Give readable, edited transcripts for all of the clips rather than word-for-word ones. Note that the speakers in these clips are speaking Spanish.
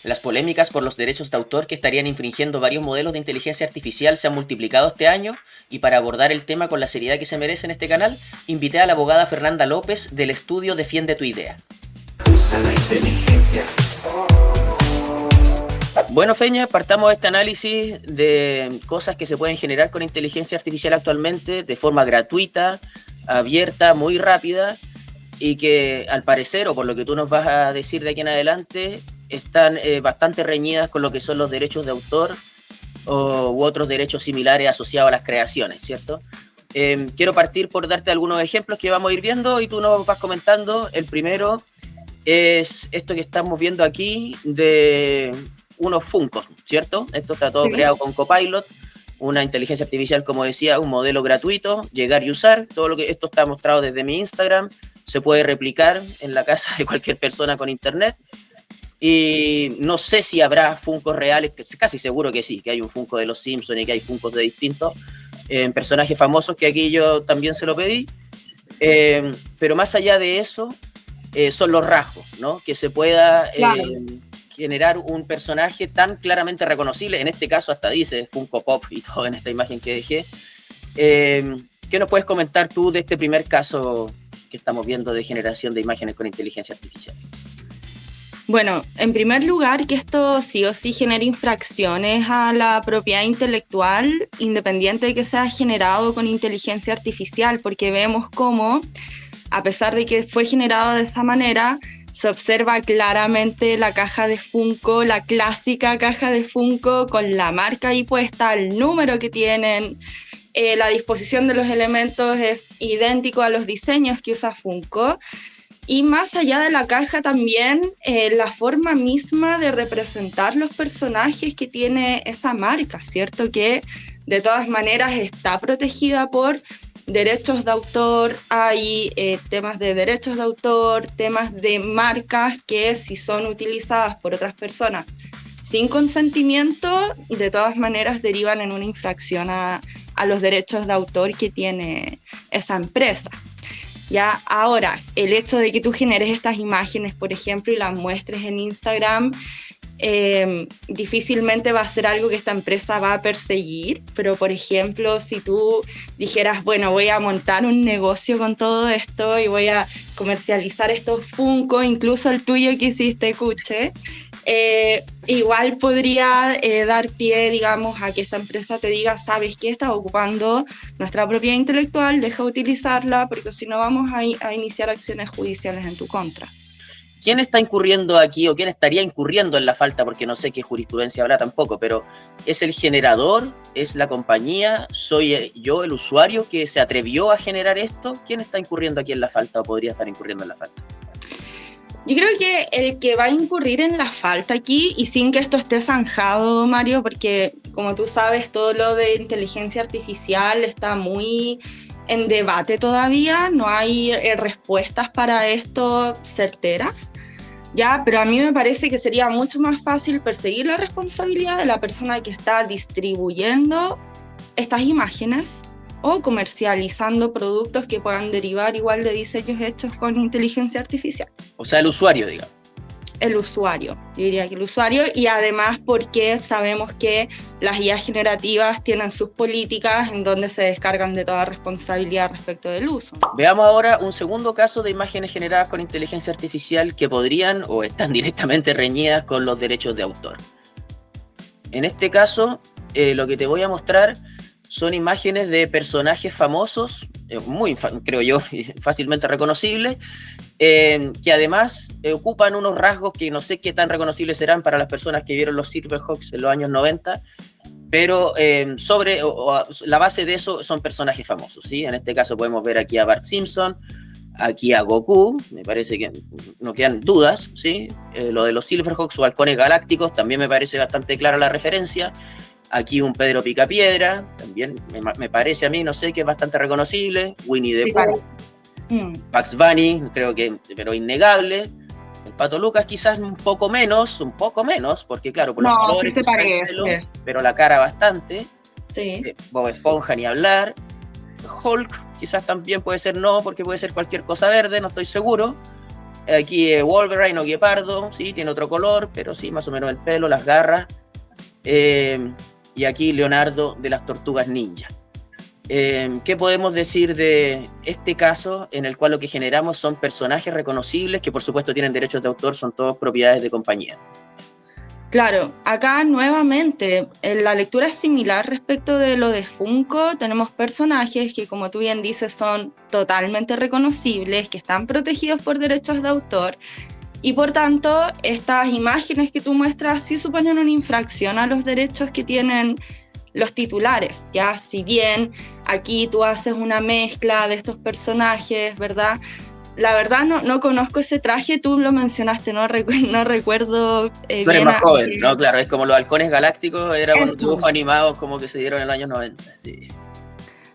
Las polémicas por los derechos de autor que estarían infringiendo varios modelos de inteligencia artificial se han multiplicado este año y para abordar el tema con la seriedad que se merece en este canal, invité a la abogada Fernanda López del estudio Defiende tu Idea. Usa la inteligencia. Bueno, Feña, partamos de este análisis de cosas que se pueden generar con inteligencia artificial actualmente de forma gratuita, abierta, muy rápida y que al parecer, o por lo que tú nos vas a decir de aquí en adelante, están bastante reñidas con lo que son los derechos de autor u otros derechos similares asociados a las creaciones, ¿cierto? Quiero partir por darte algunos ejemplos que vamos a ir viendo y tú nos vas comentando. El primero es esto que estamos viendo aquí de unos Funkos, ¿cierto? Esto está todo creado con Copilot, una inteligencia artificial, como decía, un modelo gratuito, llegar y usar. Todo lo que esto está mostrado desde mi Instagram, se puede replicar en la casa de cualquier persona con internet. Y no sé si habrá Funkos reales, casi seguro que sí, que hay un Funko de los Simpsons y que hay Funkos de distintos personajes famosos, que aquí yo también se lo pedí. Pero más allá de eso, son los rasgos, ¿no? Que se pueda generar un personaje tan claramente reconocible. En este caso hasta dice Funko Pop y todo en esta imagen que dejé. ¿Qué nos puedes comentar tú de este primer caso que estamos viendo de generación de imágenes con inteligencia artificial? Bueno, en primer lugar, que esto sí o sí genera infracciones a la propiedad intelectual, independiente de que sea generado con inteligencia artificial, porque vemos cómo, a pesar de que fue generado de esa manera, se observa claramente la caja de Funko, la clásica caja de Funko, con la marca ahí puesta, el número que tienen. La disposición de los elementos es idéntico a los diseños que usa Funko. Y más allá de la caja también, la forma misma de representar los personajes que tiene esa marca, ¿cierto? Que de todas maneras está protegida por derechos de autor, hay temas de derechos de autor, temas de marcas que si son utilizadas por otras personas sin consentimiento, de todas maneras derivan en una infracción a los derechos de autor que tiene esa empresa. Ya, ahora, el hecho de que tú generes estas imágenes, por ejemplo, y las muestres en Instagram, difícilmente va a ser algo que esta empresa va a perseguir, pero por ejemplo, si tú dijeras, bueno, voy a montar un negocio con todo esto y voy a comercializar estos Funko, incluso el tuyo que hiciste, Cuche, igual podría dar pie, digamos, a que esta empresa te diga, ¿sabes qué? Estás ocupando nuestra propiedad intelectual, deja de utilizarla, porque si no vamos a iniciar acciones judiciales en tu contra. ¿Quién está incurriendo aquí o quién estaría incurriendo en la falta? Porque no sé qué jurisprudencia habrá tampoco, pero ¿es el generador? ¿Es la compañía? ¿Soy yo, el usuario, que se atrevió a generar esto? ¿Quién está incurriendo aquí en la falta o podría estar incurriendo en la falta? Yo creo que el que va a incurrir en la falta aquí, y sin que esto esté zanjado, Mario, porque como tú sabes, todo lo de inteligencia artificial está muy en debate todavía, no hay respuestas para esto certeras, ¿ya? Pero a mí me parece que sería mucho más fácil perseguir la responsabilidad de la persona que está distribuyendo estas imágenes o comercializando productos que puedan derivar igual de diseños hechos con inteligencia artificial. O sea, el usuario, digamos. El usuario, yo diría que el usuario, y además porque sabemos que las IA generativas tienen sus políticas en donde se descargan de toda responsabilidad respecto del uso. Veamos ahora un segundo caso de imágenes generadas con inteligencia artificial que podrían o están directamente reñidas con los derechos de autor. En este caso, lo que te voy a mostrar son imágenes de personajes famosos, creo yo, fácilmente reconocibles, que además ocupan unos rasgos que no sé qué tan reconocibles serán para las personas que vieron los Silverhawks en los años 90, pero la base de eso son personajes famosos, ¿sí? En este caso podemos ver aquí a Bart Simpson, aquí a Goku, me parece que no quedan dudas, ¿sí? Lo de los Silverhawks o halcones galácticos también me parece bastante clara la referencia. Aquí un Pedro Picapiedra, también me parece a mí, no sé, que es bastante reconocible. Winnie the Pooh, Bugs Bunny, creo que, pero innegable. El Pato Lucas quizás un poco menos, porque claro, por los colores, sí pelo, pero la cara bastante. Sí. Bob Esponja ni hablar. Hulk quizás también puede ser no, porque puede ser cualquier cosa verde, no estoy seguro. Aquí Wolverine o Guepardo, sí, tiene otro color, pero sí, más o menos el pelo, las garras. Y aquí Leonardo de las Tortugas Ninja. ¿Qué podemos decir de este caso en el cual lo que generamos son personajes reconocibles que por supuesto tienen derechos de autor, son todos propiedades de compañía? Claro, acá nuevamente la lectura es similar respecto de lo de Funko. Tenemos personajes que, como tú bien dices, son totalmente reconocibles, que están protegidos por derechos de autor, y por tanto estas imágenes que tú muestras sí suponen una infracción a los derechos que tienen los titulares. Ya, si bien aquí tú haces una mezcla de estos personajes, ¿verdad? La verdad no conozco ese traje, tú lo mencionaste, no recuerdo Tú eres bien. más joven, ¿no? Claro, es como los halcones galácticos, era unos dibujos animados como que se dieron en los años 90, sí.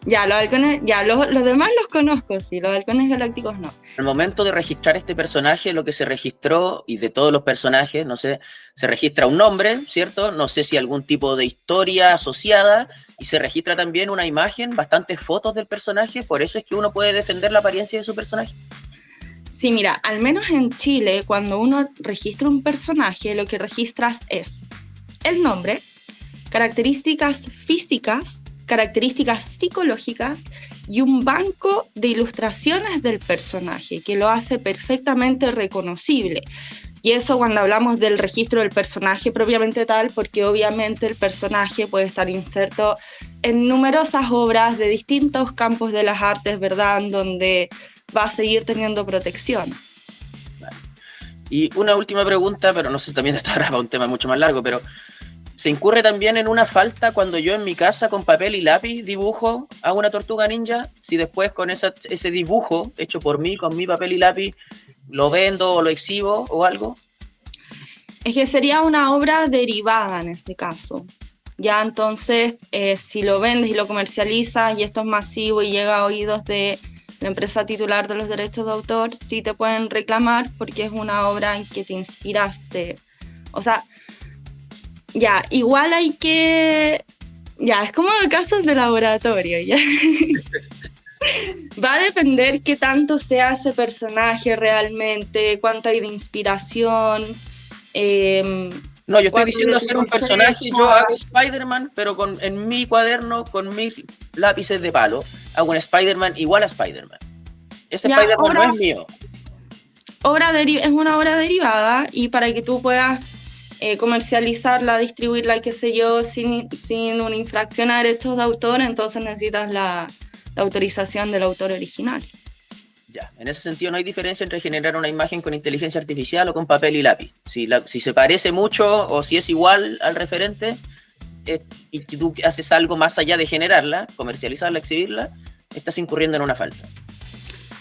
Ya, los halcones, ya, los demás los conozco, sí, los halcones galácticos no. Al momento de registrar este personaje, lo que se registró, y de todos los personajes, no sé, se registra un nombre, ¿cierto? No sé si algún tipo de historia asociada, y se registra también una imagen, bastantes fotos del personaje, por eso es que uno puede defender la apariencia de su personaje. Sí, mira, al menos en Chile, cuando uno registra un personaje, lo que registras es el nombre, características físicas, características psicológicas y un banco de ilustraciones del personaje que lo hace perfectamente reconocible. Y eso cuando hablamos del registro del personaje propiamente tal, porque obviamente el personaje puede estar inserto en numerosas obras de distintos campos de las artes, ¿verdad? Donde va a seguir teniendo protección. Vale. Y una última pregunta, pero no sé si también esto era para un tema mucho más largo, pero ¿se incurre también en una falta cuando yo en mi casa con papel y lápiz dibujo a una tortuga ninja? Si después con ese dibujo hecho por mí, con mi papel y lápiz, lo vendo o lo exhibo o algo. Es que sería una obra derivada en ese caso. Ya entonces, si lo vendes y lo comercializas y esto es masivo y llega a oídos de la empresa titular de los derechos de autor, sí te pueden reclamar porque es una obra en que te inspiraste. O sea, ya, igual hay que... Ya, es como casos de laboratorio, ¿ya? Va a depender qué tanto sea ese personaje realmente, cuánto hay de inspiración. No, yo estoy diciendo hacer un personaje, yo hago Spider-Man, pero en mi cuaderno, con mis lápices de palo, hago un Spider-Man igual a Spider-Man. Ese Spider-Man no es mío. Es una obra derivada y para que tú puedas comercializarla, distribuirla, qué sé yo, sin una infracción a derechos de autor, entonces necesitas la autorización del autor original. Ya, en ese sentido no hay diferencia entre generar una imagen con inteligencia artificial o con papel y lápiz. Si se parece mucho o si es igual al referente y tú haces algo más allá de generarla, comercializarla, exhibirla, estás incurriendo en una falta.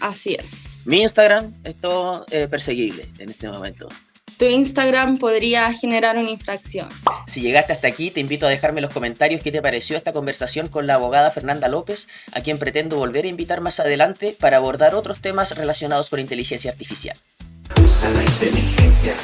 Así es. Mi Instagram es todo perseguible en este momento. Tu Instagram podría generar una infracción. Si llegaste hasta aquí, te invito a dejarme en los comentarios qué te pareció esta conversación con la abogada Fernanda López, a quien pretendo volver a invitar más adelante para abordar otros temas relacionados con inteligencia artificial. Usa la inteligencia.